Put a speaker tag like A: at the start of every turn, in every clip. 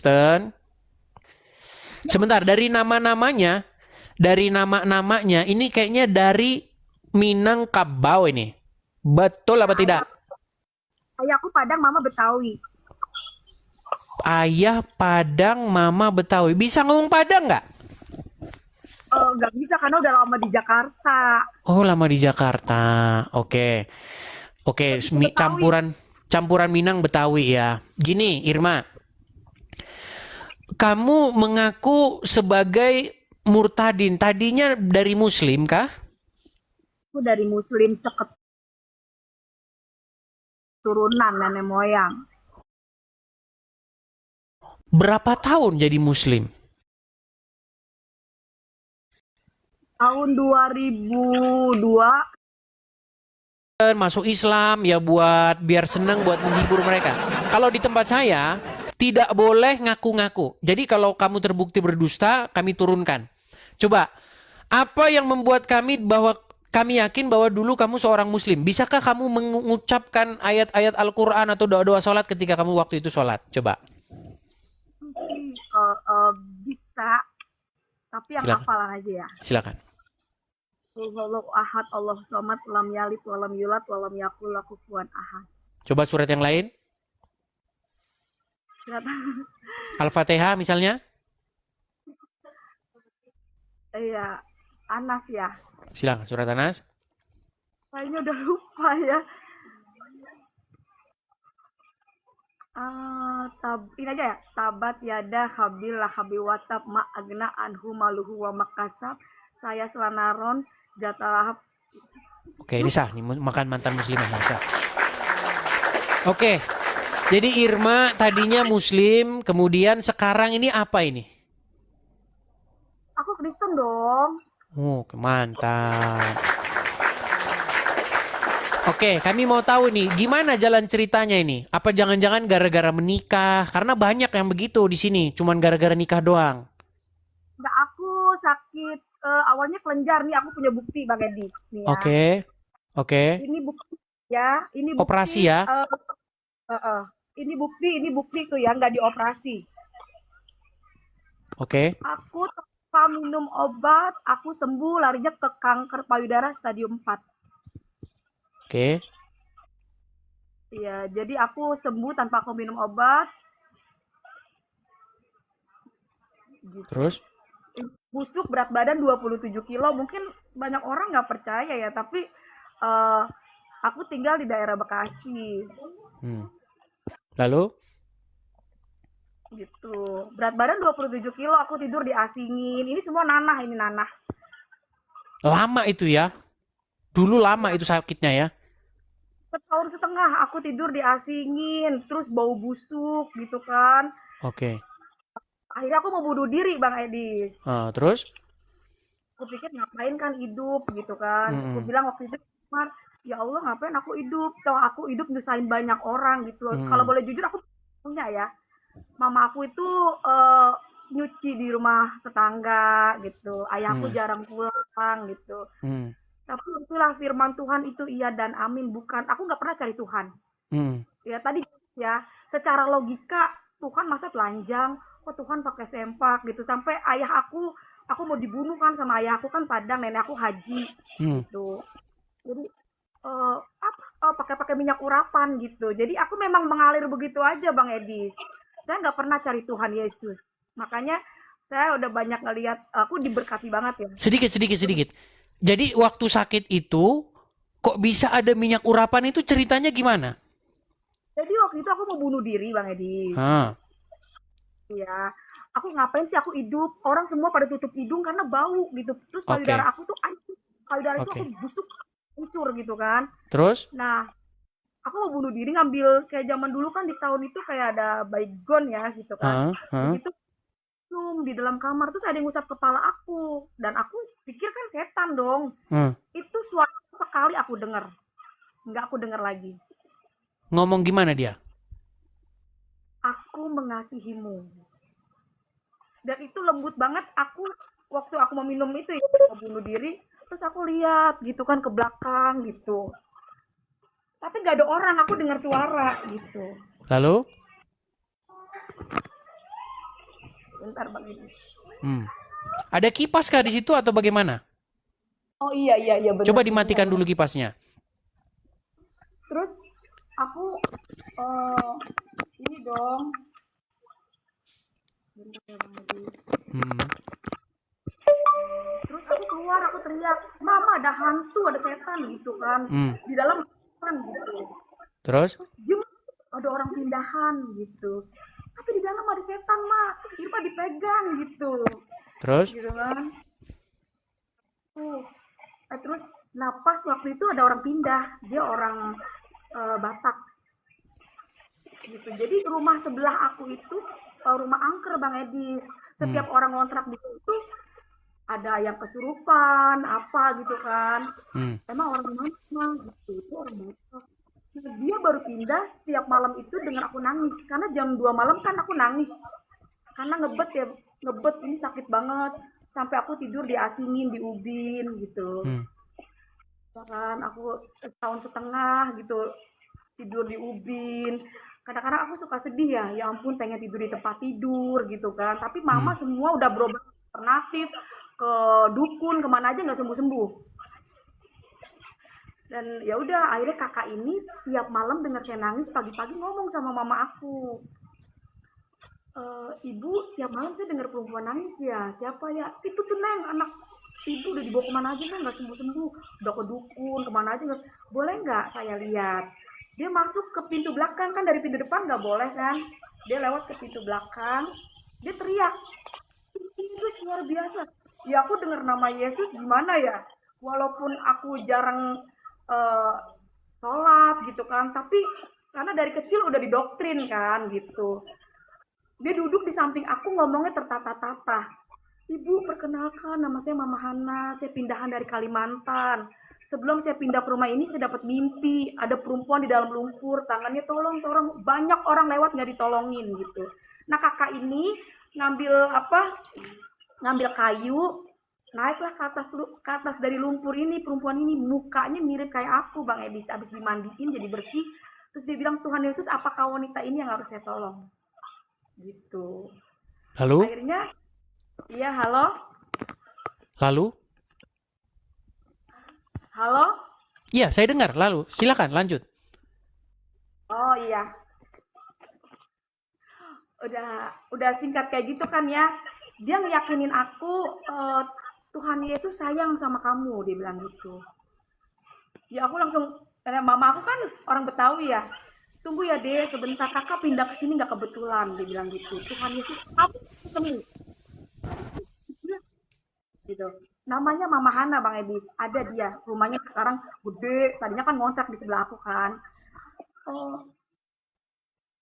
A: Kristen. Sebentar, dari nama-namanya ini kayaknya dari Minangkabau ini. Betul apa tidak?
B: Ayahku Padang, mama Betawi.
A: Ayah Padang, mama Betawi. Bisa ngomong Padang nggak?
B: Nggak bisa karena udah lama di Jakarta.
A: Oh, lama di Jakarta. Oke. Oke,
B: Tapi Betawi.
A: campuran Minang Betawi ya. Gini, Irma. Kamu mengaku sebagai murtadin. Tadinya dari Muslim kah?
B: Aku dari Muslim keturunan nenek moyang.
A: Berapa tahun jadi Muslim?
B: Tahun 2002.
A: Masuk Islam ya buat biar senang, buat menghibur mereka. Kalau di tempat saya tidak boleh ngaku-ngaku. Jadi kalau kamu terbukti berdusta, kami turunkan. Coba, apa yang membuat kami yakin bahwa dulu kamu seorang Muslim? Bisakah kamu mengucapkan ayat-ayat Al-Quran atau doa-doa sholat ketika kamu waktu itu sholat? Coba.
B: Bisa, tapi yang
A: Silakan.
B: hafalan aja ya.
A: Silakan.
B: Allahu ahad, Allahu somad, lam yalid walam yulad walam yakul lahu kufuwan ahad.
A: Coba surat yang lain. Al-Fatihah misalnya.
B: Iya, Anas ya.
A: Silakan, surat Anas.
B: Kayaknya udah lupa ya. Ini aja ya. Tabat yada habil lahabi watab ma agna anhu maluhu wa makasab. Saya selanaron jatalahab.
A: Oke, ini sah nih, makan mantan muslimah sah. Oke. Jadi Irma tadinya Muslim, kemudian sekarang ini apa ini?
B: Aku Kristen dong.
A: Oh, mantap. Oke, kami mau tahu nih, gimana jalan ceritanya ini? Apa jangan-jangan gara-gara menikah? Karena banyak yang begitu di sini, cuman gara-gara nikah doang.
B: Nggak, aku sakit awalnya kelenjar nih. Aku punya bukti Bang Edi nih ya.
A: Oke, oke.
B: Ini bukti ya. Ini
A: Operasi
B: bukti.
A: ya?
B: Ini bukti tuh ya, nggak dioperasi.
A: Oke.
B: Aku tanpa minum obat, aku sembuh, larinya ke kanker payudara stadium 4.
A: Oke.
B: Iya, jadi aku sembuh tanpa aku minum obat. Gitu.
A: Terus?
B: Busuk, berat badan 27 kilo. Mungkin banyak orang nggak percaya ya, tapi aku tinggal di daerah Bekasi.
A: Lalu?
B: Gitu. Berat badan 27 kilo, aku tidur diasingin. Ini semua nanah, ini nanah.
A: Lama itu ya? Dulu lama itu sakitnya ya?
B: Setahun setengah aku tidur diasingin, terus bau busuk gitu kan.
A: Oke.
B: Akhirnya aku mau bunuh diri Bang Edis.
A: Terus?
B: Aku pikir ngapain kan hidup gitu kan. Aku bilang waktu itu, ya Allah ngapain aku hidup. Toh aku hidup nyusahin banyak orang gitu. Kalau boleh jujur aku punya ya. Mama aku itu nyuci di rumah tetangga gitu. Ayahku jarang pulang gitu. Tapi itulah firman Tuhan itu iya dan amin. Bukan, aku nggak pernah cari Tuhan. Ya tadi ya, secara logika Tuhan masa telanjang, kok Tuhan pakai sempak gitu. Sampai ayah aku mau dibunuh kan sama ayah aku kan Padang, nenek aku Haji gitu. Jadi pakai minyak urapan gitu. Jadi aku memang mengalir begitu aja Bang Edis. Saya nggak pernah cari Tuhan Yesus. Makanya saya udah banyak ngelihat, aku diberkati banget ya.
A: Sedikit. Jadi waktu sakit itu, kok bisa ada minyak urapan itu ceritanya gimana?
B: Jadi waktu itu aku mau bunuh diri Bang Edi. Iya. Aku ngapain sih aku hidup? Orang semua pada tutup hidung karena bau gitu. Terus payudara aku tuh hancur. Payudara itu aku busuk, hancur gitu kan.
A: Terus?
B: Nah, aku mau bunuh diri ngambil kayak zaman dulu kan di tahun itu kayak ada baygon ya gitu kan. Begitu di dalam kamar terus ada yang ngusap kepala aku dan aku pikir kan setan dong. Itu suara sekali aku dengar, nggak aku dengar lagi.
A: Ngomong gimana dia?
B: Aku mengasihimu. Dan itu lembut banget. Waktu aku mau minum itu ya, mau bunuh diri, terus aku lihat gitu kan ke belakang gitu. Tapi nggak ada orang, aku dengar suara gitu.
A: Lalu?
B: Bentar Bang Edi.
A: Ada kipas kah di situ atau bagaimana?
B: Oh iya benar.
A: Coba dimatikan dulu kipasnya.
B: Terus aku ini dong. Bentar ya Bang Edi. Terus aku keluar, aku teriak, "Mama, ada hantu, ada setan," gitu kan. Di dalam kan gitu.
A: Terus?
B: Gimana? Ada orang pindahan gitu. Tapi di dalam ada setan, Mak. Irfa dipegang gitu.
A: Terus?
B: Gitu kan. Terus napas waktu itu ada orang pindah. Dia orang Batak. Gitu. Jadi rumah sebelah aku itu rumah angker Bang Edis. Setiap orang ngontrak di situ ada yang kesurupan, apa gitu kan. Emang orang mana gitu, itu orang Batak. Dia baru pindah setiap malam itu dengan aku nangis. Karena jam 2 malam kan aku nangis. Karena ngebet ini sakit banget. Sampai aku tidur diasingin, di ubin gitu. Kan aku setahun setengah gitu tidur di ubin. Kadang-kadang aku suka sedih ya ampun pengen tidur di tempat tidur gitu kan. Tapi mama semua udah berobat alternatif, ke dukun, kemana aja nggak sembuh-sembuh. Dan ya udah akhirnya kakak ini tiap malam dengar saya nangis pagi-pagi ngomong sama mama aku. Ibu tiap malam saya dengar perempuan nangis ya. Siapa ya? Itu tuh Neng, anak ibu udah dibawa kemana aja Neng, nggak sembuh-sembuh. Udah ke dukun, kemana aja nggak. Boleh nggak saya lihat? Dia masuk ke pintu belakang kan dari pintu depan nggak boleh kan? Dia lewat ke pintu belakang, dia teriak, Yesus luar biasa. Ya aku dengar nama Yesus gimana ya? Walaupun aku jarang sholat gitu kan, tapi karena dari kecil udah didoktrin kan gitu. Dia duduk di samping aku ngomongnya tertata-tata. Ibu, perkenalkan nama saya Mama Hana, saya pindahan dari Kalimantan. Sebelum saya pindah ke rumah ini saya dapat mimpi, ada perempuan di dalam lumpur, tangannya tolong, banyak orang lewat nggak ditolongin gitu. Nah kakak ini ngambil kayu, naiklah ke atas dari lumpur ini, perempuan ini mukanya mirip kayak aku Bang Edis, abis dimandiin jadi bersih. Terus dia bilang, Tuhan Yesus apakah wanita ini yang harus saya tolong? Gitu.
A: Lalu?
B: Akhirnya, iya halo?
A: Lalu?
B: Halo?
A: Iya, saya dengar. Lalu, silakan lanjut.
B: Oh iya. Udah singkat kayak gitu kan ya. Dia ngeyakinin aku Tuhan Yesus sayang sama kamu, dia bilang gitu. Ya aku langsung, mama aku kan orang Betawi ya. Tunggu ya Dek, sebentar kakak pindah ke sini nggak kebetulan, dia bilang gitu. Tuhan Yesus, kamu ketemu. Gitu. Namanya Mama Hana Bang Edis, ada dia. Rumahnya sekarang gede, tadinya kan ngontrak di sebelah aku kan. Oh,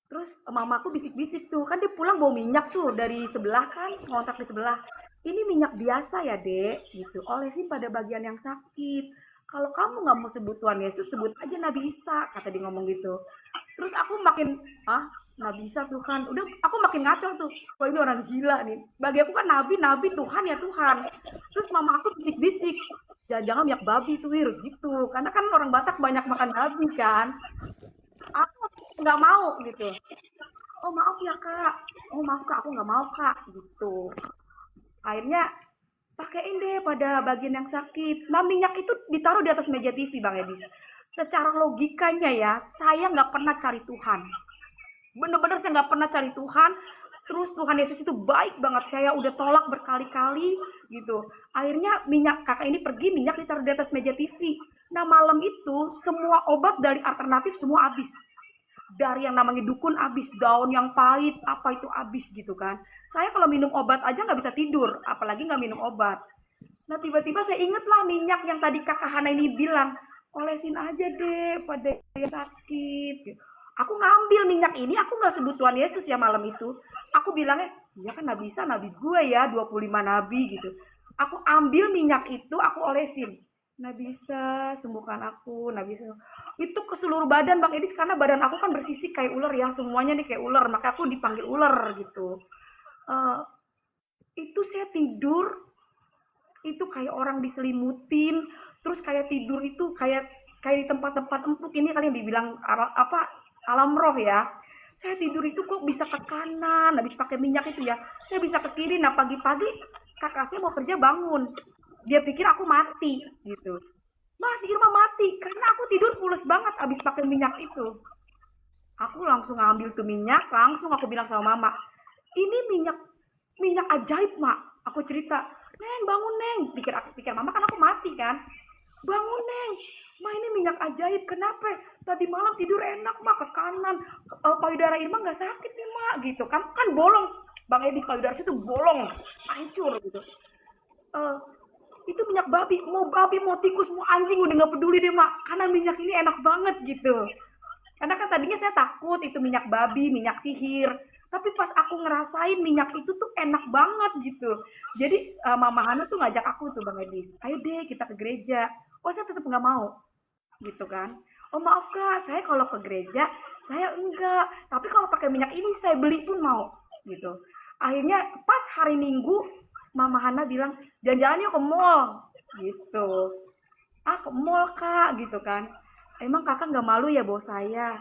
B: terus mamaku bisik-bisik tuh, kan dia pulang bawa minyak tuh dari sebelah kan, ngontrak di sebelah. Ini minyak biasa ya Dek, gitu. Olesin pada bagian yang sakit. Kalau kamu nggak mau sebut Tuhan Yesus, sebut aja Nabi Isa, kata dia ngomong gitu. Terus aku makin, Nabi Isa Tuhan. Udah, aku makin ngaco tuh. Wah ini orang gila nih. Bagi aku kan Nabi, Tuhan ya Tuhan. Terus mama aku bisik-bisik, jangan-jangan minyak babi tuh Wir, gitu. Karena kan orang Batak banyak makan babi kan. Aku nggak mau gitu. Oh maaf ya kak, aku nggak mau kak gitu. Akhirnya pakein deh pada bagian yang sakit. Nah minyak itu ditaruh di atas meja TV Bang Edi. Secara logikanya ya, saya nggak pernah cari Tuhan. Bener-bener saya nggak pernah cari Tuhan. Terus Tuhan Yesus itu baik banget. Saya udah tolak berkali-kali gitu. Akhirnya kakak ini pergi, minyak ditaruh di atas meja TV. Nah malam itu semua obat dari alternatif semua habis. Dari yang namanya dukun habis, daun yang pahit apa itu habis gitu kan. Saya kalau minum obat aja nggak bisa tidur, apalagi nggak minum obat. Nah tiba-tiba saya inget lah minyak yang tadi kakak Hana ini bilang, olesin aja deh pada yang sakit. Aku ngambil minyak ini, aku nggak sebut Tuhan Yesus ya malam itu. Aku bilangnya, ya kan Nabi Isa, Nabi gue ya, 25 Nabi gitu. Aku ambil minyak itu, aku olesin. Nabi Isa, sembuhkan aku, Nabi Isa. Itu ke seluruh badan Bang Edis, karena badan aku kan bersisik kayak ular ya, semuanya nih kayak ular, maka aku dipanggil ular gitu. Itu saya tidur, itu kayak orang diselimutin, terus kayak tidur itu kayak di tempat-tempat empuk ini kalian dibilang alam roh ya. Saya tidur itu kok bisa ke kanan, habis pakai minyak itu ya. Saya bisa ke kiri. Nah pagi-pagi kakak saya mau kerja bangun. Dia pikir aku mati gitu. Mas Irma mati karena aku tidur pules banget habis pakai minyak itu. Aku langsung ngambil tuh minyak, langsung aku bilang sama mama, ini minyak minyak ajaib mak. Aku cerita, Neng bangun Neng. Pikir mama kan aku mati kan. Bangun Neng, ma ini minyak ajaib. Kenapa? Tadi malam tidur enak mak ke kanan. Payudara Irma nggak sakit nih mak gitu kan. Kan bolong. Bang Edi payudara itu bolong, hancur gitu. Eh, itu minyak babi mau tikus mau anjing udah nggak peduli deh mak karena minyak ini enak banget gitu. Karena kan tadinya saya takut itu minyak babi, minyak sihir. Tapi pas aku ngerasain minyak itu tuh enak banget gitu. Jadi Mama Hana tuh ngajak aku tuh Bang Edi, ayo deh kita ke gereja. Oh saya tetap nggak mau gitu kan. Oh maaf kak, saya kalau ke gereja saya enggak. Tapi kalau pakai minyak ini saya beli pun mau gitu. Akhirnya pas hari Minggu Mama Hana bilang jalan-jalan yuk ke mall gitu. Ah ke mall kak gitu kan. Emang kakak nggak malu ya bawa saya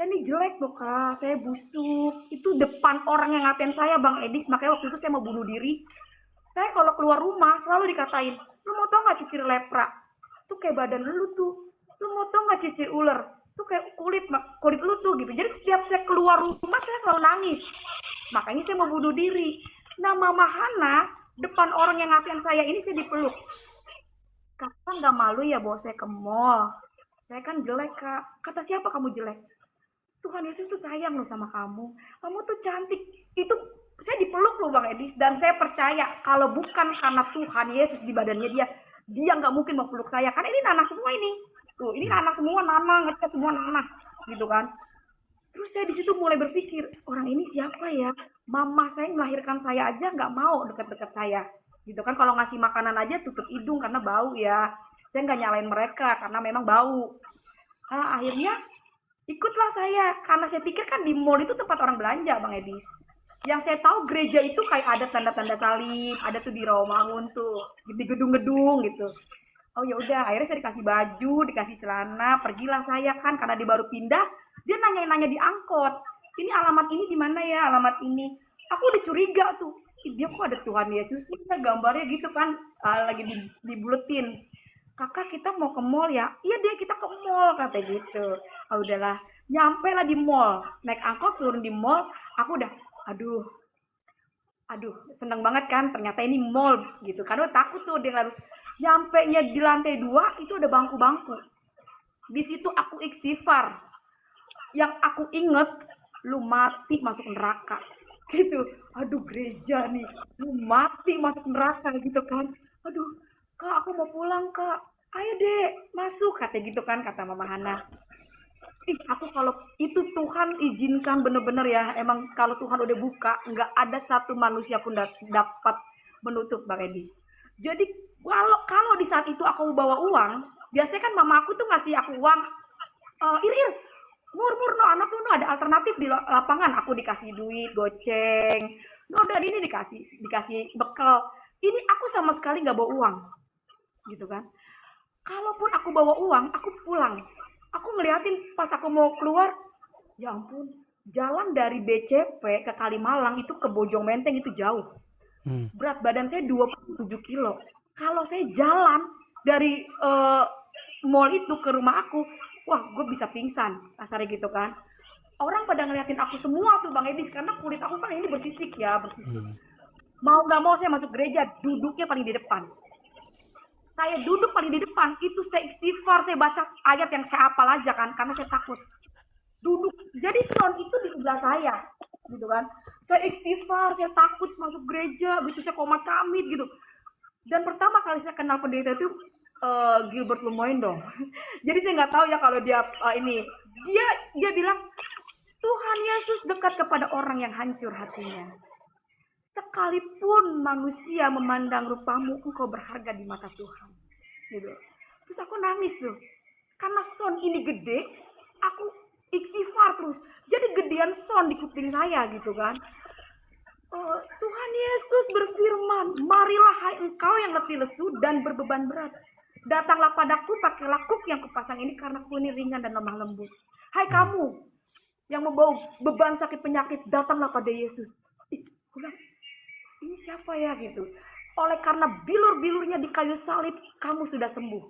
B: nih jelek loh kak, saya busuk. Itu depan orang yang ngatain saya Bang Edis, makanya waktu itu saya mau bunuh diri. Saya kalau keluar rumah selalu dikatain, lu mau tau nggak cicir lepra? Tuh kayak badan lu tuh. Lu mau tau nggak cicir ular? Tuh kayak kulit lu tuh gitu. Jadi setiap saya keluar rumah saya selalu nangis. Makanya saya mau bunuh diri. Nah Mama Hana, depan orang yang ngatain saya ini saya dipeluk. Kakak nggak malu ya bawa saya ke mall? Saya kan jelek kak. Kata siapa kamu jelek? Tuhan Yesus tuh sayang loh sama kamu. Kamu tuh cantik. Itu saya dipeluk loh Bang Edis. Dan saya percaya kalau bukan karena Tuhan Yesus di badannya dia nggak mungkin mau peluk saya. Karena ini nanah semua ini. Tuh, ini nanah semua, nanah, ngecat semua nanah. Gitu kan. Terus saya di situ mulai berpikir, orang ini siapa ya? Mama saya yang melahirkan saya aja nggak mau dekat-dekat saya. Gitu kan, kalau ngasih makanan aja tutup hidung karena bau ya. Saya nggak nyalain mereka karena memang bau. Akhirnya ikutlah saya karena saya pikir kan di mall itu tempat orang belanja Bang Edis. Yang saya tahu gereja itu kayak ada tanda-tanda salib, ada tuh di Rawamangun tuh, di gedung-gedung gitu. Oh ya udah, akhirnya saya dikasih baju, dikasih celana, pergilah saya kan karena dia baru pindah, dia nanya-nanya di angkot. Ini alamat ini di mana ya? Alamat ini. Aku udah curiga tuh. Dia kok ada Tuhan Yesus nih gambarnya gitu kan lagi dibuletin. Kakak kita mau ke mall ya? Iya deh kita ke mall kata gitu. Oh udahlah, nyampe lah di mall, naik angkot turun di mall, aku udah, aduh, seneng banget kan, ternyata ini mall gitu, karena takut tuh dia lalu, nyampe nya di lantai 2 itu ada bangku-bangku, di situ aku istighfar, yang aku inget, lu mati masuk neraka, gitu, aduh gereja nih, lu mati masuk neraka gitu kan, aduh, kak aku mau pulang kak, ayo deh masuk kata gitu kan kata Mama Hana. Aku kalau itu Tuhan izinkan bener-bener ya, emang kalau Tuhan udah buka, nggak ada satu manusia pun dapat menutup Bang Edis. Jadi kalau di saat itu aku bawa uang, biasanya kan mama aku tuh ngasih aku uang, Ir, mur, no, anak lu no, ada alternatif di lapangan, aku dikasih duit, goceng, no, dan ini dikasih bekal. Ini aku sama sekali nggak bawa uang, gitu kan. Kalaupun aku bawa uang, aku pulang. Aku ngeliatin pas aku mau keluar, ya ampun, jalan dari BCP ke Kalimalang itu ke Bojong Menteng itu jauh. Berat badan saya 27 kilo. Kalau saya jalan dari mall itu ke rumah aku, wah gue bisa pingsan, kasarnya gitu kan. Orang pada ngeliatin aku semua tuh Bang Edis, karena kulit aku kan ini bersisik ya, bersisik. Mau gak mau saya masuk gereja, duduknya paling di depan. Saya duduk paling di depan, itu saya istighfar, saya baca ayat yang saya hafal aja kan, karena saya takut. Duduk, jadi sound itu di sebelah saya, gitu kan. Saya istighfar, saya takut masuk gereja, gitu saya komat kamit gitu. Dan pertama kali saya kenal pendeta itu Gilbert Lumoindo. Jadi saya nggak tahu ya kalau dia dia bilang Tuhan Yesus dekat kepada orang yang hancur hatinya. Sekalipun manusia memandang rupamu, engkau berharga di mata Tuhan. Gitu. Terus aku nangis loh. Karena sound ini gede, aku istighfar terus. Jadi gedean sound di kuping saya gitu kan. Tuhan Yesus berfirman, marilah hai engkau yang letih lesu dan berbeban berat. Datanglah padaku, pakailah kuk yang kupasang ini karena ku ini ringan dan lemah lembut. Hai kamu yang membawa beban sakit penyakit, datanglah pada Yesus. Ih, aku bilang, ini siapa ya gitu. Oleh karena bilur-bilurnya di kayu salib, kamu sudah sembuh.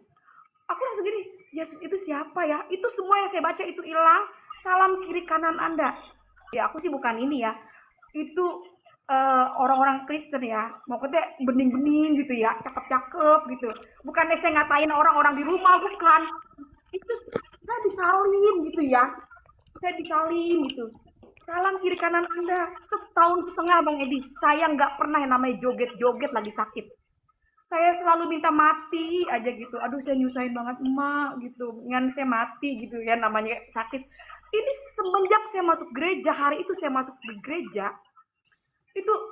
B: Aku langsung gini, Yesus itu siapa ya? Itu semua yang saya baca itu hilang. Salam kiri kanan Anda. Ya aku sih bukan ini ya. Itu orang-orang Kristen ya. Maksudnya bening-bening gitu ya, cakep-cakep gitu. Bukannya saya ngatain orang-orang di rumah, bukan. Itu saya disalin gitu ya. Saya disalin gitu. Salam kiri kanan Anda. Setahun setengah Bang Edi, saya nggak pernah yang namanya joget-joget lagi sakit. Saya selalu minta mati aja gitu. Aduh saya nyusahin banget emak gitu. Dengan saya mati gitu ya namanya sakit. Ini semenjak saya masuk gereja, hari itu saya masuk ke gereja,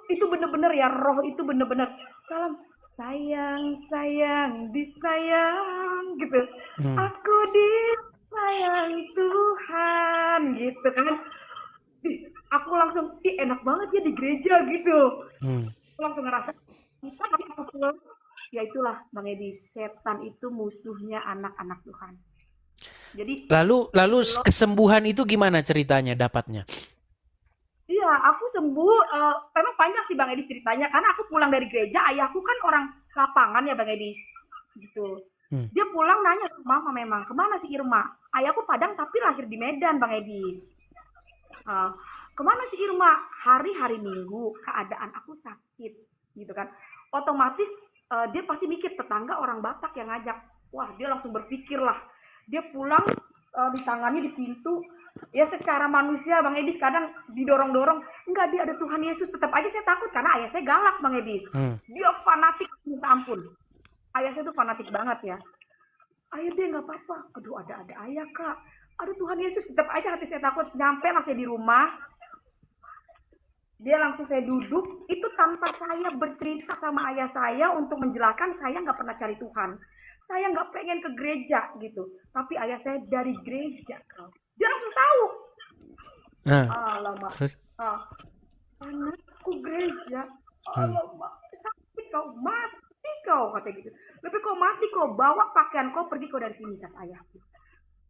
B: itu bener-bener ya, roh itu bener-bener salam sayang sayang disayang gitu.
A: Hmm.
B: Aku disayang Tuhan gitu kan. Aku langsung enak banget ya di gereja gitu.
A: Hmm.
B: Aku langsung ngerasa kita aku pulang. Ya itulah Bang Edi, setan itu musuhnya anak-anak Tuhan. Jadi
A: Lalu kesembuhan itu gimana ceritanya dapatnya?
B: iya, aku sembuh, memang panjang sih Bang Edis ceritanya, karena aku pulang dari gereja, ayahku kan orang lapangan ya Bang Edis, gitu.
A: Hmm.
B: Dia pulang nanya ke mama memang, kemana si Irma? Ayahku Padang tapi lahir di Medan Bang Edis. Kemana si Irma? Hari-hari Minggu, keadaan aku sakit, gitu kan. Otomatis dia pasti mikir tetangga orang Batak yang ngajak. Wah, dia langsung berpikir lah. Dia pulang di tangannya di pintu. Ya secara manusia Bang Edis kadang didorong-dorong. Enggak, dia ada Tuhan Yesus. Tetap aja saya takut karena ayah saya galak Bang Edis. Dia fanatik minta ampun. Ayah saya tuh fanatik banget ya. Ayah dia nggak apa-apa. Aduh ada ayah kak. Aduh Tuhan Yesus, tetap aja hati saya takut. Nyampe lah saya di rumah. Dia langsung saya duduk, itu tanpa saya bercerita sama ayah saya untuk menjelaskan saya nggak pernah cari Tuhan. Saya nggak pengen ke gereja gitu. Tapi ayah saya dari gereja. Dia langsung tahu. Alamak.
A: Terus?
B: Anakku gereja. Alamak. Sakit kau, mati kau, kata gitu. Lebih kau mati kau, bawa pakaian kau, pergi kau dari sini, kata ayahku.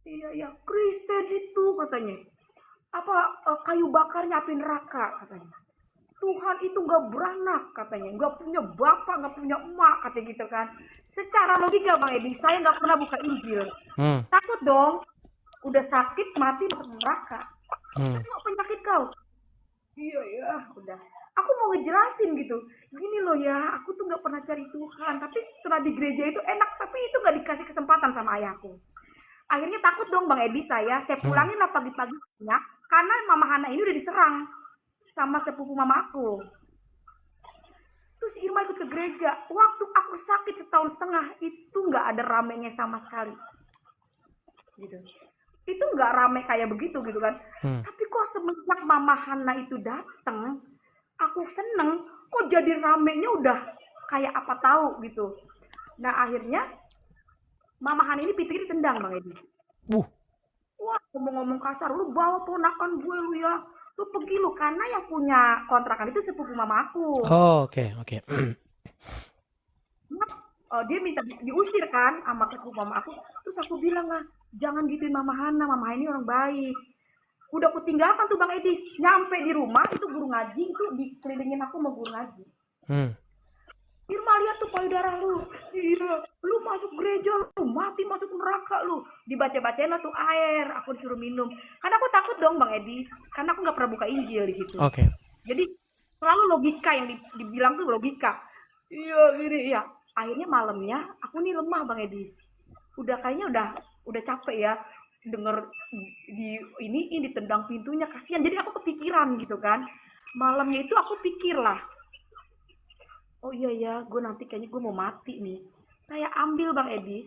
B: Iya, ya, Kristen itu, katanya. Apa kayu bakarnya api neraka, katanya. Tuhan itu nggak beranak katanya, nggak punya bapak, nggak punya emak, katanya gitu kan. Secara logika Bang Edi, saya nggak pernah buka Injil. Takut dong, udah sakit mati masuk neraka. Tengok penyakit kau. Iya ya, udah. Aku mau ngejelasin gitu. Gini loh ya, aku tuh nggak pernah cari Tuhan, tapi setelah di gereja itu enak, tapi itu nggak dikasih kesempatan sama ayahku. Akhirnya takut dong Bang Edi, saya pulangin lah pagi-pagi karena Mama Hana ini udah diserang sama sepupu mamaku. Terus Irma ikut ke gereja. Waktu aku sakit setahun setengah, itu nggak ada ramenya sama sekali. Gitu. Itu nggak rame kayak begitu gitu kan. Tapi kok semenjak Mama Hana itu datang, aku seneng. Kok jadi ramenya udah kayak apa tahu gitu. Nah akhirnya Mama Hana ini pipi ditendang Bang Edi. Wah ngomong-ngomong kasar, lu bawa ponakan gue lu ya. Lu pergi lu, karena yang punya kontrakan itu sepupu mama aku.
A: Oh, oke.
B: Dia minta diusir kan sama sepupu mama aku. Terus aku bilang lah, jangan gituin Mama Hana ini orang baik. Udah aku tinggalkan tuh Bang Edis. Nyampe di rumah itu guru ngaji itu dikelilingin aku sama guru ngaji. Irma lihat tuh payudara lu. Iya, lu masuk gereja lu, mati masuk neraka lu. Dibaca-bacain lah tuh air, aku disuruh minum. Karena aku takut dong Bang Edis, karena aku nggak pernah buka Injil di situ.
A: Oke.
B: Jadi selalu logika yang dibilang tuh logika. Iya, gini ya. Akhirnya malamnya aku nih lemah Bang Edis. Kayaknya udah capek ya denger ini ditendang pintunya, kasihan. Jadi aku kepikiran gitu kan. Malamnya itu aku pikir lah, oh iya ya, gue nanti kayaknya gue mau mati nih. Saya ambil Bang Edis,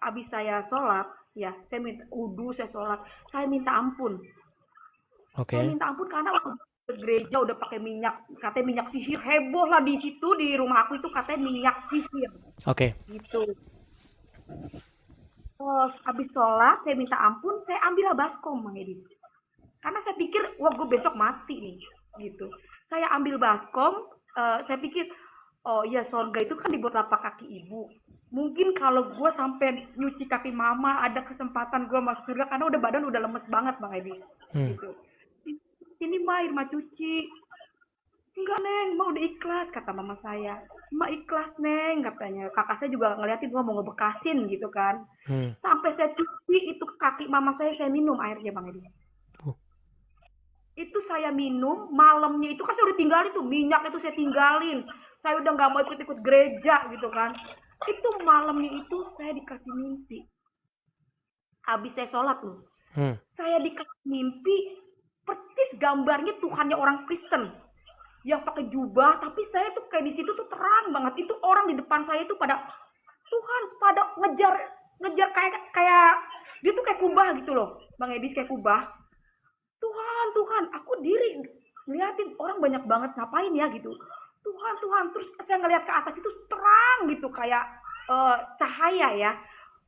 B: abis saya sholat, ya, saya minta wudu, saya sholat, saya minta ampun. Saya minta ampun karena waktu ke gereja udah pakai minyak, katanya minyak sihir, heboh lah di situ di rumah aku itu katanya minyak sihir. Gitu. Terus abis sholat, saya minta ampun, saya ambil baskom Bang Edis. Karena saya pikir, wah gue besok mati nih, gitu. Saya ambil baskom. Saya pikir, oh iya sorga itu kan dibuat lapak kaki ibu. Mungkin kalau gue sampai nyuci kaki mama, ada kesempatan gue masuk surga karena udah badan udah lemes banget Bang Edi.
A: Hmm.
B: Gitu. Sini mah air mah cuci. Enggak Neng, mah udah ikhlas kata mama saya. Mah ikhlas Neng katanya. Kakak saya juga ngeliatin gue mau ngebekasin gitu kan.
A: Hmm.
B: Sampai saya cuci itu kaki mama saya minum airnya Bang Edi.
A: Uh.
B: Itu saya minum malamnya itu kan saya udah tinggalin tuh minyak itu saya tinggalin. Saya udah nggak mau ikut-ikut gereja gitu kan. Itu malamnya itu saya dikasih mimpi. Habis saya sholat loh.
A: Hmm.
B: Saya dikasih mimpi persis gambarnya Tuhannya orang Kristen yang pakai jubah, tapi saya tuh kayak di situ tuh terang banget. Itu orang di depan saya tuh pada Tuhan, pada ngejar ngejar kayak kayak dia tuh kayak kubah gitu loh, Bang Edis kayak kubah. Tuhan, Tuhan, aku diri ngeliatin orang banyak banget ngapain ya gitu. Tuhan, Tuhan, terus saya ngeliat ke atas itu terang gitu kayak cahaya ya.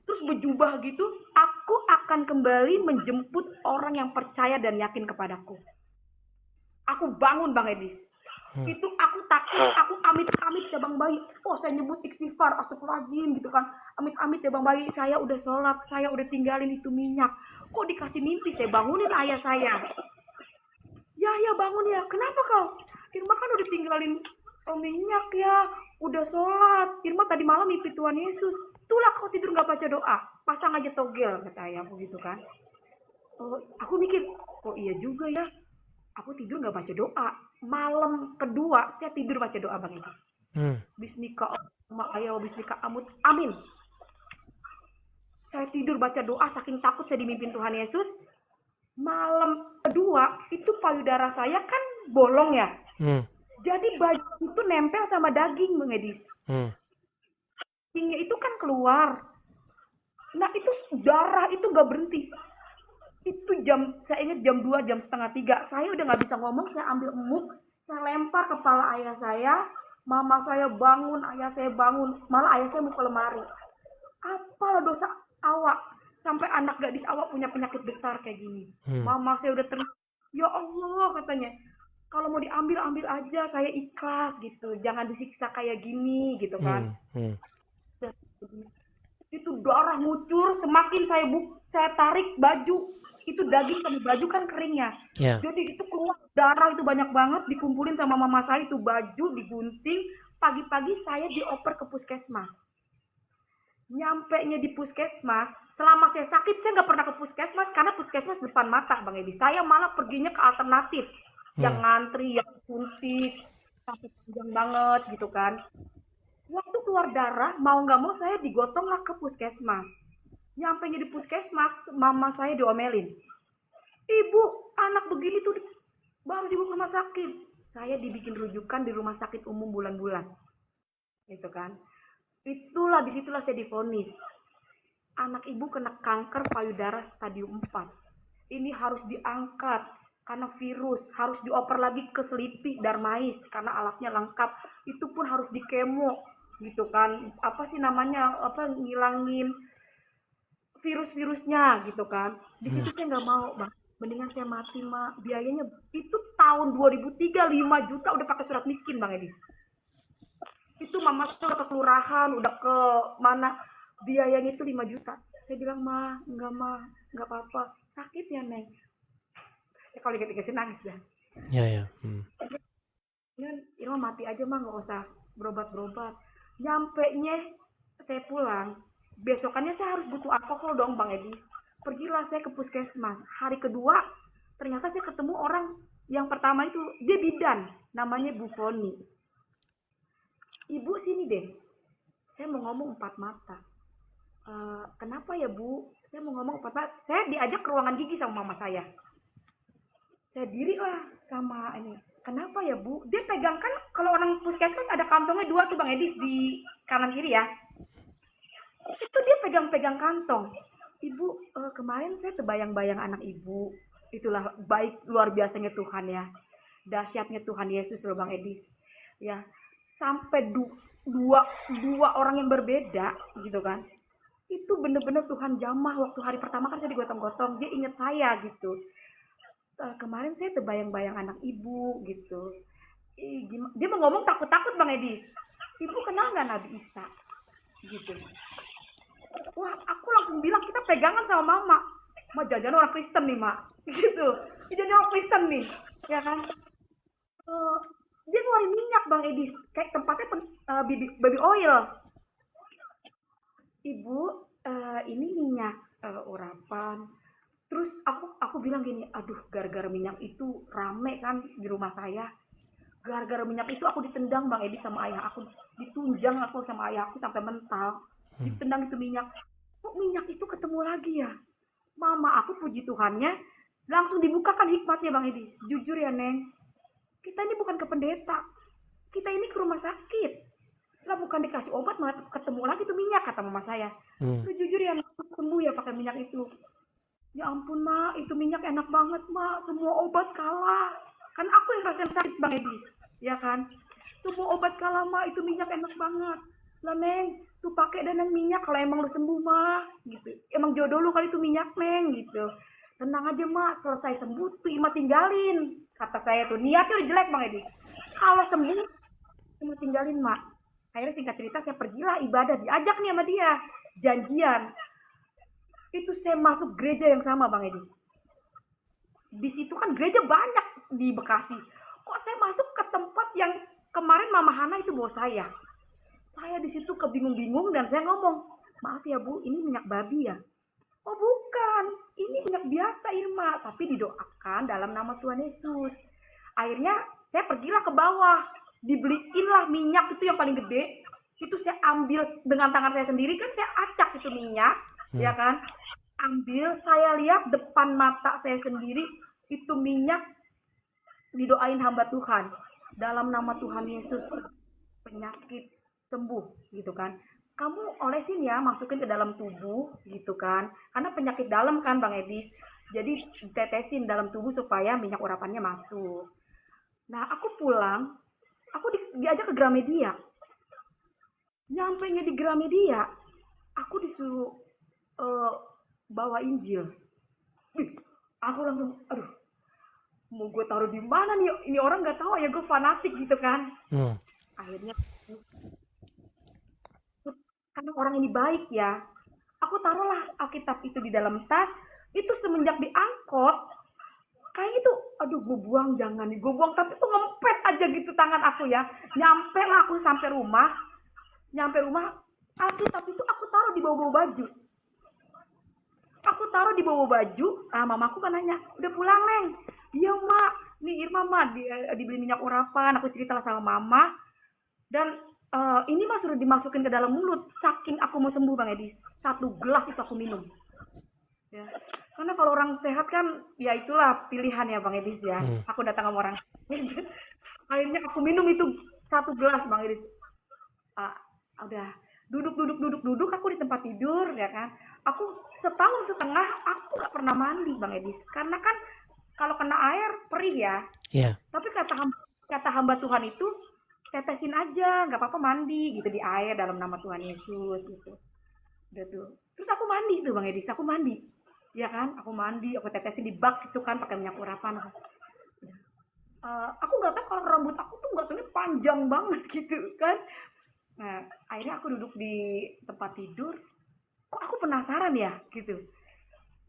B: Terus berjubah gitu, aku akan kembali menjemput orang yang percaya dan yakin kepadaku. Aku bangun Bang Edis. Itu aku takut, aku amit-amit ya Bang Bayi. Oh saya nyebut istighfar, astagfirullahaladzim gitu kan. Amit-amit ya Bang Bayi, saya udah sholat, saya udah tinggalin itu minyak. Kok dikasih mimpi, saya bangunin ayah saya. Ya ya bangun ya, kenapa kau? Irma kan udah tinggalin minyak ya, udah sholat. Irma tadi malam mimpi Tuhan Yesus. Itulah kau tidur gak baca doa, pasang aja togel kata ayahku gitu kan. Oh, aku mikir, oh iya juga ya, aku tidur nggak baca doa. Malam kedua saya tidur baca doa Bang Edi. Bismika ayo bismika amut amin. Saya tidur baca doa saking takut saya dimimpin Tuhan Yesus. Malam kedua itu payudara saya kan bolong ya. Jadi baju itu nempel sama daging Bang Edi. Dagingnya itu kan keluar. Nah itu darah itu nggak berhenti. Itu saya ingat jam 2, jam setengah 3. Saya udah nggak bisa ngomong, saya ambil emuk, saya lempar kepala ayah saya, mama saya bangun, ayah saya bangun, malah ayah saya mau ke lemari. Apalah dosa awak, sampai anak gadis awak punya penyakit besar kayak gini. Mama saya udah ya Allah katanya, kalau mau diambil, ambil aja, saya ikhlas gitu, jangan disiksa kayak gini gitu kan. Itu darah ngucur, semakin saya tarik baju, itu daging sama baju kan keringnya. Jadi itu keluar darah itu banyak banget, dikumpulin sama mama saya itu baju digunting. Pagi-pagi saya dioper ke puskesmas. Nyampenya di puskesmas, selama saya sakit saya nggak pernah ke puskesmas karena puskesmas depan mata Bang Edi. Saya malah perginya ke alternatif, yang ngantri, yang suntik, sampai panjang banget gitu kan. Waktu keluar darah, mau nggak mau saya digotong lah ke puskesmas. Nyampenya di puskesmas, mama saya diomelin. Ibu, anak begini tuh baru dibawa ke rumah sakit. Saya dibikin rujukan di rumah sakit umum bulan-bulan. Gitu kan. Disitulah saya divonis. Anak ibu kena kanker payudara stadium 4. Ini harus diangkat karena virus, harus dioper lagi ke selipih darmais karena alatnya lengkap. Itu pun harus dikemo gitu kan, apa sih namanya, ngilangin virus-virusnya gitu kan. Di situ saya nggak mau Bang, mendingan saya mati mak, biayanya itu tahun 2003 5 juta udah pakai surat miskin Bang Edis. Itu mama saya udah ke kelurahan, udah ke mana, biayanya itu 5 juta. Saya bilang nggak apa-apa, sakit ya Neng. Saya kalau dikasih nangis dah.
A: Ya.
B: Irma mati aja mah, nggak usah berobat-berobat. Nyampenya saya pulang, besokannya saya harus butuh alkohol dong Bang Edi. Pergilah saya ke puskesmas. Hari kedua ternyata saya ketemu orang yang pertama itu, dia bidan, namanya Bu Foni. Ibu sini deh, saya mau ngomong 4 mata. Kenapa ya Bu? Saya mau ngomong 4 mata. Saya diajak ke ruangan gigi sama mama saya. Saya diri lah sama ini. Kenapa ya Bu? Dia pegang kan, kalau orang puskesmas ada kantongnya 2 tuh Bang Edis di kanan kiri ya. Itu dia pegang-pegang kantong. Ibu, kemarin saya terbayang-bayang anak ibu. Itulah baik luar biasanya Tuhan ya. Dahsyatnya Tuhan Yesus loh Bang Edis. Ya, sampai dua orang yang berbeda gitu kan. Itu bener-bener Tuhan jamah. Waktu hari pertama kan saya digotong-gotong, dia inget saya gitu. Kemarin saya terbayang-bayang anak ibu gitu. Dia mau ngomong takut-takut Bang Edis. Ibu kenal nggak Nabi Isa? gitu. Wah, aku langsung bilang kita pegangan sama mama. Ma jajan orang Kristen nih, Mak. Gitu. Jajan orang Kristen nih, ya kan? Eh, dia ngeluarin minyak Bang Edi, kayak tempatnya baby oil. Ibu, ini minyak urapan. Terus aku bilang gini, aduh gara-gara minyak itu rame kan di rumah saya. Gara-gara minyak itu aku ditendang Bang Edi sama ayah aku. Ditunjang aku sama ayah aku sampai mental. Ditendang itu minyak. Kok minyak itu ketemu lagi ya? Mama aku puji Tuhannya langsung dibukakan hikmatnya Bang Edi. Jujur ya Neng, kita ini bukan ke pendeta. Kita ini ke rumah sakit. Lah bukan dikasih obat malah ketemu lagi tuh minyak kata mama saya. Lu jujur ya sembuh ya pakai minyak itu. Ya ampun Mak, itu minyak enak banget Mak. Semua obat kalah. Kan aku yang rasain sakit Bang Edi. Ya kan? Semua obat kalah Mak, itu minyak enak banget. Lah Neng, tuh pakai dan minyak kalau emang lu sembuh Mak. Gitu. Emang jodoh lu kali itu minyak Neng gitu. Tenang aja Mak, selesai sembuh tuh Ima tinggalin. Kata saya tuh, niatnya udah jelek Bang Edi. Kalau sembuh, Ima tinggalin Mak. Akhirnya singkat cerita saya pergilah ibadah, diajak nih sama dia. Janjian. Itu saya masuk gereja yang sama Bang Edi. Di situ kan gereja banyak di Bekasi. Kok saya masuk ke tempat yang kemarin Mama Hana itu bawa saya. Saya di situ kebingung-bingung dan saya ngomong, maaf ya Bu, ini minyak babi ya? Oh bukan, ini minyak biasa Irma, tapi didoakan dalam nama Tuhan Yesus. Akhirnya saya pergilah ke bawah, dibeliinlah minyak itu yang paling gede. Itu saya ambil dengan tangan saya sendiri, kan saya acak itu minyak, ya kan? Ambil, saya lihat depan mata saya sendiri, itu minyak didoain hamba Tuhan. Dalam nama Tuhan Yesus, penyakit sembuh, gitu kan. Kamu olesin ya, masukin ke dalam tubuh, gitu kan. Karena penyakit dalam kan Bang Edis. Jadi ditetesin dalam tubuh supaya minyak urapannya masuk. Nah, aku pulang, aku diajak ke Gramedia. Nyampainya di Gramedia, aku disuruh bawa Injil. Aku langsung, aduh, mau gue taruh di mana nih? Ini orang nggak tahu ya gue fanatik gitu kan. Akhirnya, karena orang ini baik ya, aku taruhlah Alkitab itu di dalam tas. Itu semenjak diangkut, kayak itu, aduh gue buang jangan nih, gue buang tapi tuh ngempet aja gitu tangan aku ya. Nyampe lah aku sampai rumah, Alkitab itu aku taruh di bawah baju. Aku taruh di bawah baju, mamaku kan nanya, udah pulang Neng? Iya Mak, nih Irma Mak, dibeli minyak urapan, aku cerita sama Mama, dan ini Mas sudah dimasukin ke dalam mulut, saking aku mau sembuh Bang Edis, 1 gelas itu aku minum. Ya. Karena kalau orang sehat kan, ya itulah pilihan ya Bang Edis ya, aku datang sama orang. Akhirnya aku minum itu 1 gelas Bang Edis. Udah duduk aku di tempat tidur ya kan, aku setahun setengah aku nggak pernah mandi Bang Edis, karena kan kalau kena air perih ya. Tapi kata hamba Tuhan itu tetesin aja, nggak apa-apa mandi gitu di air dalam nama Tuhan Yesus gitu. Udah tuh, terus aku mandi tuh Bang Edis, aku mandi ya kan, aku tetesin di bak itu kan pakai minyak urapan. Aku nggak tahu kalau rambut aku tuh nggak tahu panjang banget gitu kan. Nah, akhirnya aku duduk di tempat tidur, kok aku penasaran ya, gitu.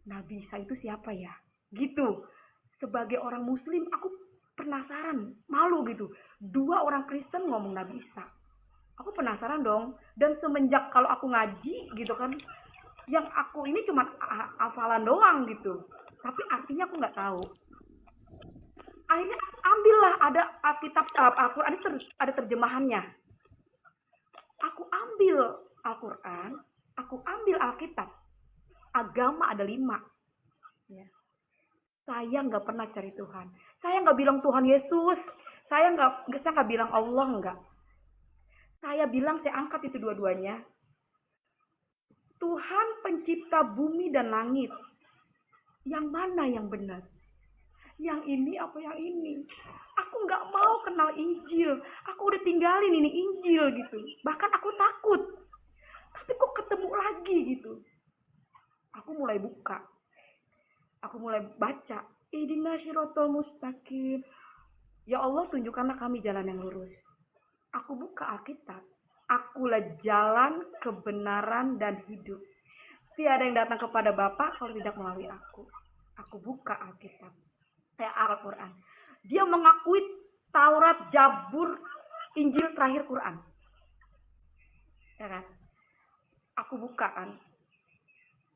B: Nabi Isa itu siapa ya? Gitu. Sebagai orang muslim, aku penasaran, malu gitu. 2 orang Kristen ngomong Nabi Isa. Aku penasaran dong. Dan semenjak kalau aku ngaji, gitu kan, yang aku ini cuma hafalan doang gitu. Tapi artinya aku nggak tahu. Akhirnya ambillah, ada Alkitab, Al-Quran, ada terjemahannya. Aku ambil Al-Quran, aku ambil Alkitab. Agama ada 5. Ya. Saya nggak pernah cari Tuhan. Saya nggak bilang Tuhan Yesus. Saya nggak bilang Allah, nggak. Saya bilang, saya angkat itu dua-duanya. Tuhan pencipta bumi dan langit. Yang mana yang benar? Yang ini apa yang ini? Aku nggak mau kenal Injil. Aku udah tinggalin ini Injil gitu. Bahkan aku takut. Tapi kok ketemu lagi gitu. Aku mulai buka. Aku mulai baca. Ihdinas siratal mustaqim. Ya Allah, tunjukkanlah kami jalan yang lurus. Aku buka Alkitab. Akulah jalan, kebenaran, dan hidup. Tiada yang datang kepada Bapa kalau tidak melalui aku. Aku buka Alkitab, Al-Quran. Dia mengakui Taurat, Zabur, Injil, terakhir Quran. Ya kan? Aku buka kan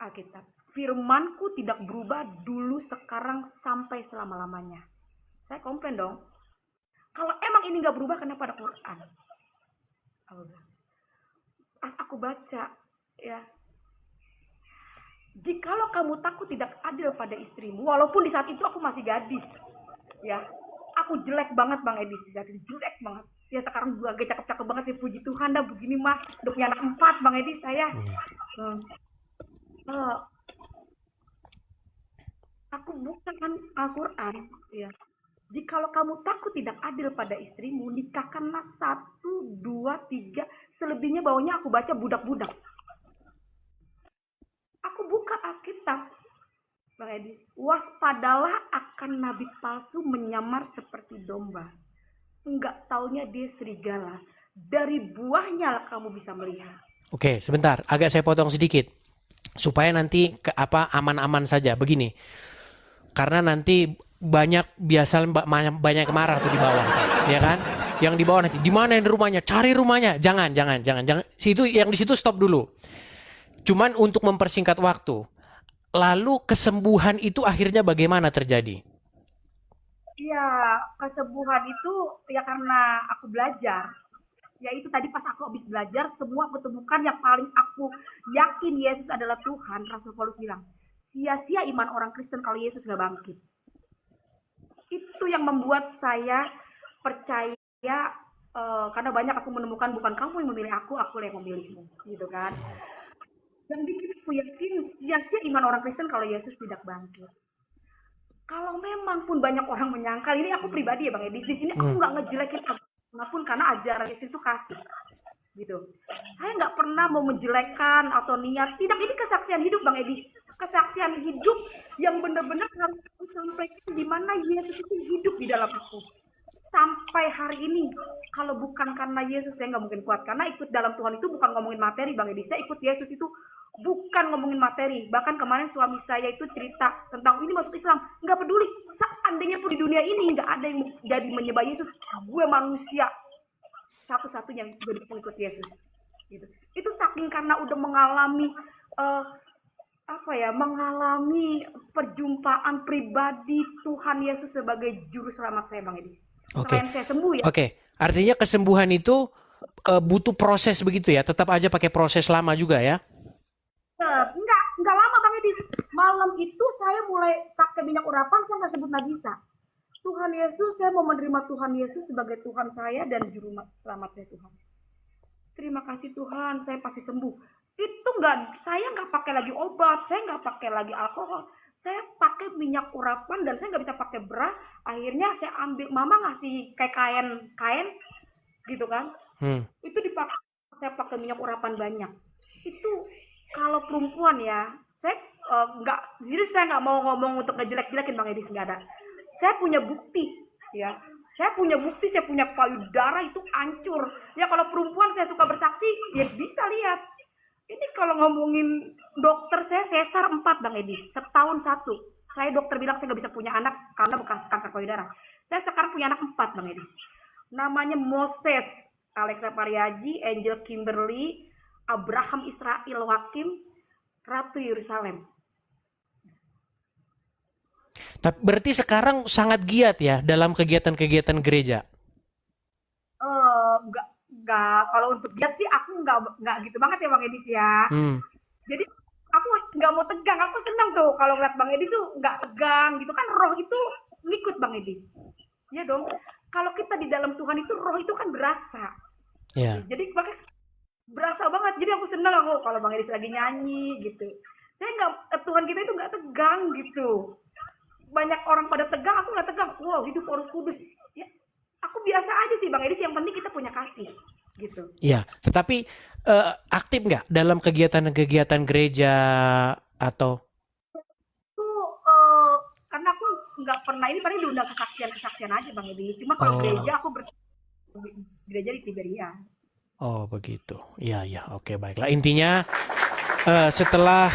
B: Alkitab. Firmanku tidak berubah dulu, sekarang, sampai selama-lamanya. Saya komplain dong. Kalau emang ini nggak berubah, kenapa ada Quran? Pas aku baca, ya, jikalau kamu takut tidak adil pada istrimu, walaupun di saat itu aku masih gadis, ya, aku jelek banget Bang Edi, di saat itu jelek banget. Ya sekarang juga cakep-cakep banget ya, puji Tuhan dah begini mah, udah punya anak 4 Bang Edi saya. Aku bukan Al-Quran, ya. Jikalau kamu takut tidak adil pada istrimu, nikahkanlah 1, 2, 3, selebihnya bawahnya aku baca budak-budak. Aku buka Alkitab, Bang Edi. Waspadalah akan nabi palsu menyamar seperti domba. Enggak taunya dia serigala. Dari buahnya lah kamu bisa melihat.
A: Oke, sebentar, agak saya potong sedikit supaya nanti aman-aman saja. Begini, karena nanti banyak banyak marah tuh di bawah, ya kan? Yang di bawah nanti di mana yang rumahnya? Cari rumahnya. Jangan. Situ yang di situ stop dulu. Cuman untuk mempersingkat waktu. Lalu kesembuhan itu akhirnya bagaimana terjadi?
B: Iya, kesembuhan itu ya karena aku belajar. Ya itu tadi pas aku habis belajar, semua aku temukan yang paling aku yakin Yesus adalah Tuhan. Rasul Paulus bilang, sia-sia iman orang Kristen kalau Yesus gak bangkit. Itu yang membuat saya percaya, karena banyak aku menemukan bukan kamu yang memilih aku yang memilihmu, gitu kan. Yang bikin aku yakin sia-sia iman orang Kristen kalau Yesus tidak bangkit. Kalau memang pun banyak orang menyangkal, ini aku pribadi ya Bang Edi, di sini aku nggak ngejelekin apapun karena ajaran Yesus itu kasih, gitu. Saya nggak pernah mau menjelekkan atau niat, tidak, ini kesaksian hidup Bang Edi, kesaksian hidup yang benar-benar harus aku sampaikan di mana Yesus itu hidup di dalam aku. Sampai hari ini, kalau bukan karena Yesus saya nggak mungkin kuat, karena ikut dalam Tuhan itu bukan ngomongin materi Bang Edi, saya ikut Yesus itu bukan ngomongin materi. Bahkan kemarin suami saya itu cerita tentang ini masuk Islam, nggak peduli, seandainya pun di dunia ini nggak ada yang jadi menyembah Yesus, gue manusia satu-satunya yang jadi pengikut Yesus, gitu. Itu saking karena udah mengalami mengalami perjumpaan pribadi Tuhan Yesus sebagai juru selamat saya Bang Edi. Selain saya sembuh ya.
A: Oke. Artinya kesembuhan itu butuh proses begitu ya, tetap aja pakai proses lama juga ya.
B: Enggak lama Bang Edi. Malam itu saya mulai pakai minyak urapan, saya nggak sebut nabisa. Tuhan Yesus, saya mau menerima Tuhan Yesus sebagai Tuhan saya dan juru selamat saya Tuhan. Terima kasih Tuhan, saya pasti sembuh. Itu saya nggak pakai lagi obat, saya nggak pakai lagi alkohol. Saya pakai minyak urapan dan saya nggak bisa pakai bra. Akhirnya saya ambil, mama ngasih kayak kain gitu kan. Itu dipakai, saya pakai minyak urapan banyak. Itu kalau perempuan ya, saya jadi saya nggak mau ngomong untuk ngejelek-jelekin Bang Edi, nggak ada. Saya punya bukti, ya. Saya punya bukti, saya punya payudara itu hancur. Ya kalau perempuan saya suka bersaksi, ya bisa lihat. Ini kalau ngomongin dokter saya sesar 4 Bang Edi, setahun 1. Saya dokter bilang saya nggak bisa punya anak karena bekas kanker payudara. Saya sekarang punya anak 4 Bang Edi. Namanya Moses, Alexa Pariaji, Angel Kimberly, Abraham Israel Hakim, Ratu Yerusalem.
A: Tapi berarti sekarang sangat giat ya dalam kegiatan-kegiatan gereja.
B: Enggak. Kalau untuk giat sih aku enggak gitu banget ya Bang Edi ya. Jadi aku nggak mau tegang. Aku senang tuh kalau ngeliat Bang Edi tuh nggak tegang gitu kan, roh itu ngikut Bang Edi. Iya dong. Kalau kita di dalam Tuhan itu roh itu kan berasa.
A: Yeah.
B: Jadi makanya berasa banget. Jadi aku senang aku kalau Bang Edi lagi nyanyi gitu. Saya Tuhan kita itu nggak tegang gitu. Banyak orang pada tegang, aku nggak tegang. Wow, hidup harus kudus. Ya, aku biasa aja sih Bang Edi. Yang penting kita punya kasih gitu.
A: Iya, tetapi aktif nggak dalam kegiatan-kegiatan gereja atau?
B: Itu karena aku nggak pernah, ini paling diundang kesaksian aja Bang Edi. Cuma kalau gereja aku gereja di Tiberia.
A: Oh begitu. Iya iya, oke baiklah. Intinya setelah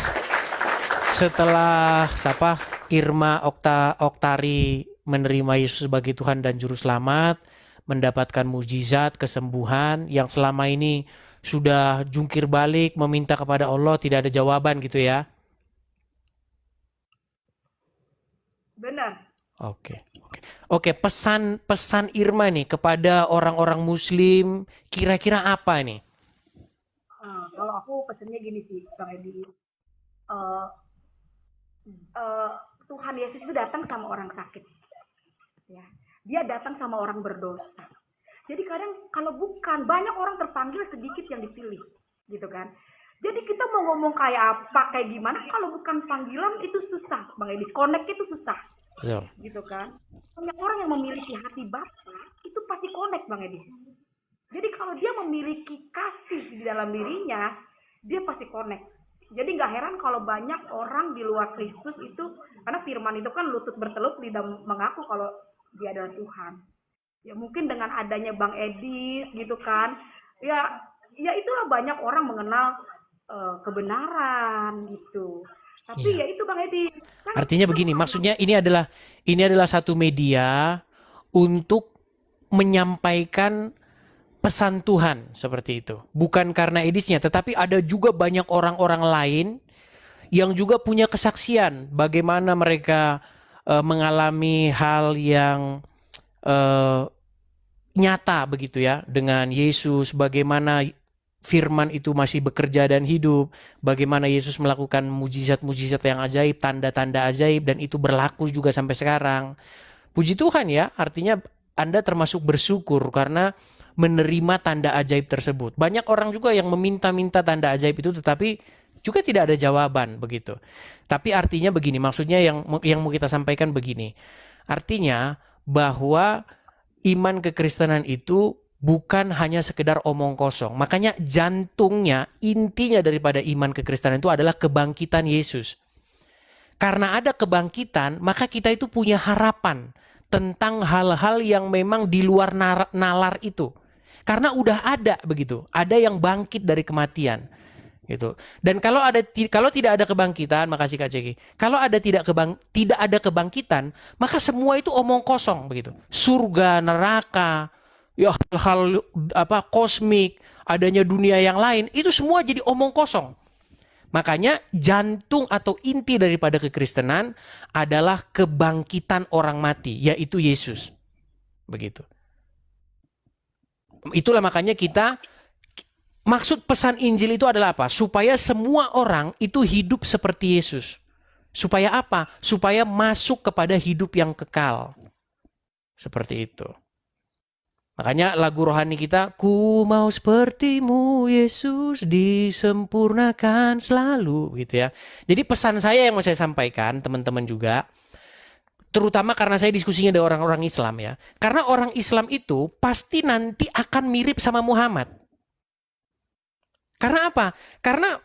A: siapa Irma Oktari menerima Yesus sebagai Tuhan dan Juru Selamat, mendapatkan mujizat kesembuhan yang selama ini sudah jungkir balik meminta kepada Allah tidak ada jawaban gitu ya.
B: Benar.
A: Oke, oke. Oke, pesan Irma nih kepada orang-orang Muslim kira-kira apa nih?
B: Kalau aku pesennya gini sih, Bang Edi. Eh, eh, Tuhan Yesus itu datang sama orang sakit, ya. Dia datang sama orang berdosa. Jadi kadang kalau bukan banyak orang terpanggil, sedikit yang dipilih, gitu kan. Jadi kita mau ngomong kayak apa, kayak gimana, kalau bukan panggilan itu susah, Bang Edi. Connect itu susah,
A: Betul.
B: gitu kan. Banyak orang yang memiliki hati Bapa itu pasti connect, Bang Edi. Jadi kalau dia memiliki kasih di dalam dirinya, dia pasti connect. Jadi nggak heran kalau banyak orang di luar Kristus itu, karena firman itu kan lutut berteluk lidah mengaku kalau dia adalah Tuhan. Ya mungkin dengan adanya Bang Edis gitu kan, ya itulah banyak orang mengenal kebenaran gitu. Tapi
A: Iya.
B: ya itu Bang Edis. Kan
A: Artinya
B: kita
A: begini,
B: mau
A: maksudnya ini adalah satu media untuk menyampaikan pesan Tuhan seperti itu. Bukan karena edisnya, tetapi ada juga banyak orang-orang lain yang juga punya kesaksian bagaimana mereka mengalami hal yang eh, nyata begitu ya dengan Yesus, bagaimana firman itu masih bekerja dan hidup, bagaimana Yesus melakukan mujizat-mujizat yang ajaib, tanda-tanda ajaib, dan itu berlaku juga sampai sekarang. Puji Tuhan ya, artinya Anda termasuk bersyukur karena menerima tanda ajaib tersebut. Banyak orang juga yang meminta-minta tanda ajaib itu tetapi juga tidak ada jawaban begitu. Tapi artinya begini, maksudnya yang mau kita sampaikan begini. Artinya bahwa iman kekristenan itu bukan hanya sekedar omong kosong. Makanya jantungnya, intinya daripada iman kekristenan itu adalah kebangkitan Yesus. Karena ada kebangkitan, maka kita itu punya harapan tentang hal-hal yang memang di luar nalar itu. Karena udah ada begitu, ada yang bangkit dari kematian. Gitu. Dan kalau tidak ada kebangkitan, makasih Kak Ceki. Kalau tidak ada kebangkitan, maka semua itu omong kosong begitu. Surga, neraka, ya hal-hal apa kosmik, adanya dunia yang lain, itu semua jadi omong kosong. Makanya jantung atau inti daripada kekristenan adalah kebangkitan orang mati, yaitu Yesus. Begitu. Itulah makanya maksud pesan Injil itu adalah apa? Supaya semua orang itu hidup seperti Yesus. Supaya apa? Supaya masuk kepada hidup yang kekal. Seperti itu. Makanya lagu rohani kita, ku mau sepertimu Yesus disempurnakan selalu gitu ya. Jadi pesan saya yang mau saya sampaikan teman-teman juga, terutama karena saya diskusinya dengan orang-orang Islam ya. Karena orang Islam itu pasti nanti akan mirip sama Muhammad. Karena apa? Karena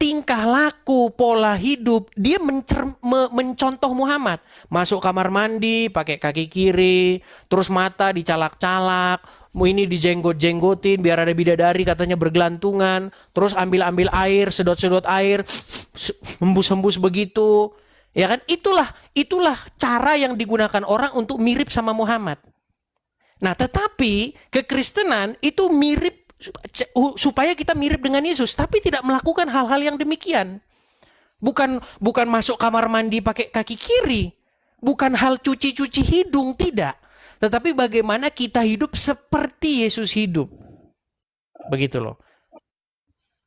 A: tingkah laku, pola hidup, dia mencontoh Muhammad. Masuk kamar mandi, pakai kaki kiri, terus mata dicalak-calak, ini dijenggot-jenggotin, biar ada bidadari katanya bergelantungan, terus ambil-ambil air, sedot-sedot air, hembus-hembus begitu. Ya kan? Itulah cara yang digunakan orang untuk mirip sama Muhammad. Nah, tetapi kekristenan itu mirip supaya kita mirip dengan Yesus, tapi tidak melakukan hal-hal yang demikian. Bukan masuk kamar mandi pakai kaki kiri, bukan hal cuci-cuci hidung, tidak. Tetapi bagaimana kita hidup seperti Yesus hidup. Begitu loh.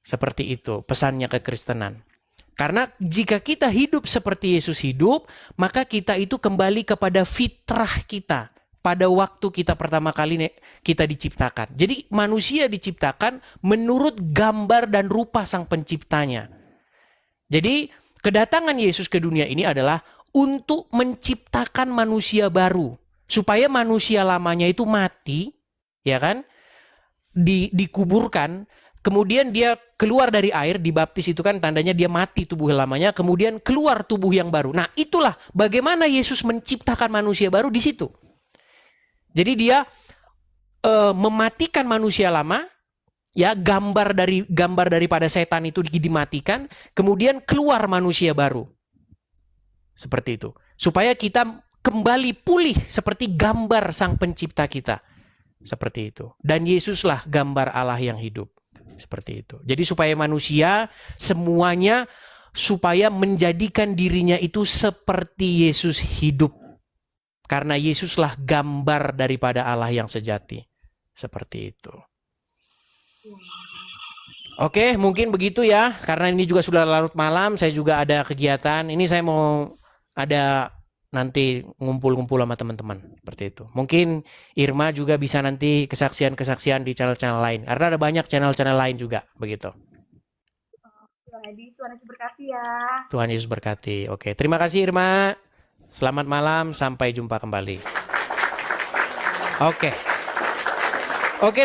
A: Seperti itu pesannya kekristenan. Karena jika kita hidup seperti Yesus hidup, maka kita itu kembali kepada fitrah kita. Pada waktu kita pertama kali kita diciptakan. Jadi manusia diciptakan menurut gambar dan rupa sang penciptanya. Jadi kedatangan Yesus ke dunia ini adalah untuk menciptakan manusia baru. Supaya manusia lamanya itu mati, ya kan? Dikuburkan, kemudian dia keluar dari air, dibaptis itu kan tandanya dia mati tubuh lamanya, kemudian keluar tubuh yang baru. Nah itulah bagaimana Yesus menciptakan manusia baru di situ. Jadi dia mematikan manusia lama, ya gambar daripada setan itu dimatikan, kemudian keluar manusia baru. Seperti itu. Supaya kita kembali pulih seperti gambar Sang Pencipta kita. Seperti itu. Dan Yesuslah gambar Allah yang hidup. Seperti itu. Jadi supaya manusia semuanya supaya menjadikan dirinya itu seperti Yesus hidup. Karena Yesuslah gambar daripada Allah yang sejati. Seperti itu. Oke, mungkin begitu ya. Karena ini juga sudah larut malam, saya juga ada kegiatan. Ini saya mau ada nanti ngumpul-ngumpul sama teman-teman. Seperti itu. Mungkin Irma juga bisa nanti kesaksian-kesaksian di channel-channel lain. Karena ada banyak channel-channel lain juga. Begitu.
B: Tuhan Yesus berkati ya.
A: Tuhan Yesus berkati. Oke, terima kasih Irma. Selamat malam, sampai jumpa kembali. Oke,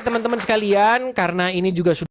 A: teman-teman sekalian, karena ini juga sudah